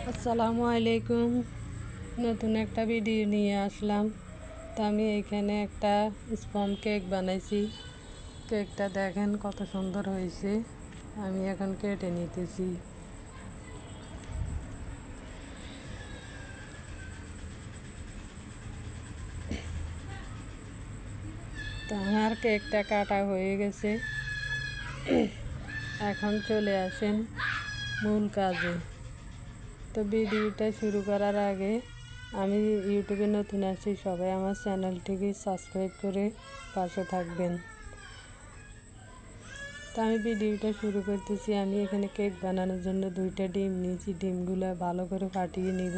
আসসালামু আলাইকুম। নতুন একটা ভিডিও নিয়ে আসলাম। তো আমি এখানে একটা স্পঞ্জ কেক বানাইছি। কেকটা দেখেন কত সুন্দর হয়েছে। আমি এখন কেটে নিতেছি। তো আমার কেকটা কাটা হয়ে গেছে। এখন চলে আসেন মূল কাজে। তো ভিডিওটা শুরু করার আগে আমি ইউটিউবে নতুন আসছি, সবাই আমার চ্যানেলটিকে সাবস্ক্রাইব করে পাশে থাকবেন। তো আমি ভিডিওটা শুরু করতেছি। আমি এখানে কেক বানানোর জন্য 2টা ডিম নিয়েছি। ডিমগুলো ভালো করে ফাটিয়ে নিব।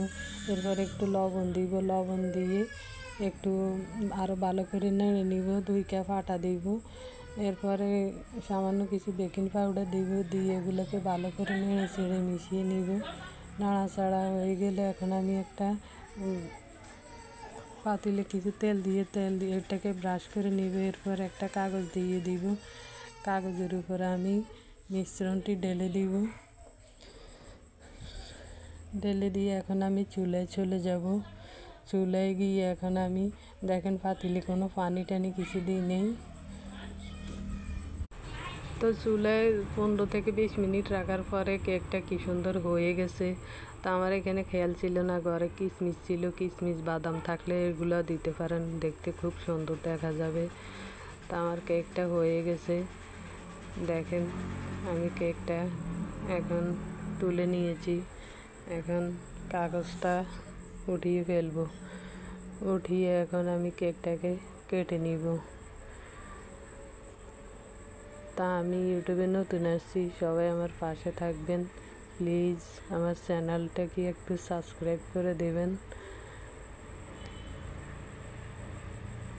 এরপর একটু লবণ দিব। লবণ দিয়ে একটু আরও ভালো করে নেড়ে নিব। 2 কাপ আটা দিব। এরপরে সামান্য কিছু বেকিং পাউডার দিব। দিয়ে এগুলোকে ভালো করে নেড়ে চেড়ে মিশিয়ে নিব। নাড়াচাড়া হয়ে গেলে এখন আমি একটা পাতিলে কিছু তেল দিয়ে এটাকে ব্রাশ করে নিব। এরপর একটা কাগজ দিয়ে দিব। কাগজের উপরে আমি মিশ্রণটি ঢেলে দিব। ঢেলে দিয়ে এখন আমি চুলায় চলে যাব। চুলায় গিয়ে এখন আমি দেখেন পাতিলে কোনো পানি টানি কিছু দিই নেই। তো চুলায় 15 থেকে 20 মিনিট রাখার পরে কেকটা কি সুন্দর হয়ে গেছে। তো আমার এখানে খেয়াল ছিল না, ঘরে কিশমিশ ছিল। কিশমিশ বাদাম থাকলে এগুলো দিতে পারেন, দেখতে খুব সুন্দর দেখা যাবে। তো আমার কেকটা হয়ে গেছে। দেখেন আমি কেকটা এখন তুলে নিয়েছি। এখন কাগজটা উঠিয়ে ফেলবো। উঠিয়ে এখন আমি কেকটাকে কেটে নিব। তা আমি ইউটিউবে নতুন আসছি, সবাই আমার পাশে থাকবেন। প্লিজ আমার চ্যানেলটাকে একটু সাবস্ক্রাইব করে দেবেন।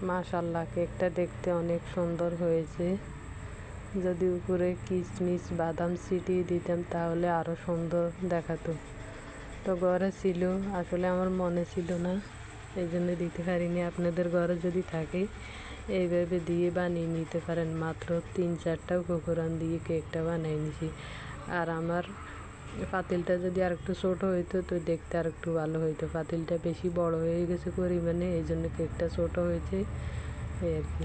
মাশাআল্লাহ, কেকটা দেখতে অনেক সুন্দর হয়েছে। যদি উপরে কিশমিশ বাদাম ছিটিয়ে দিতাম তাহলে আরও সুন্দর দেখাতো। তো ঘরে ছিল, আসলে আমার মনে ছিল না, এই জন্য দিতে পারিনি। আপনাদের ঘরে যদি থাকে এইভাবে দিয়ে বানিয়ে নিতে পারেন। মাত্র 3-4টা উপকরণ দিয়ে কেকটা বানিয়ে নিয়েছি। আর আমার পাতিলটা যদি আরেকটু ছোটো হইতো তো দেখতে আরেকটু ভালো হইতো। পাতিলটা বেশি বড় হয়ে গেছে পরিমাণে, এই জন্য কেকটা ছোটো হয়েছে, এই আর কি।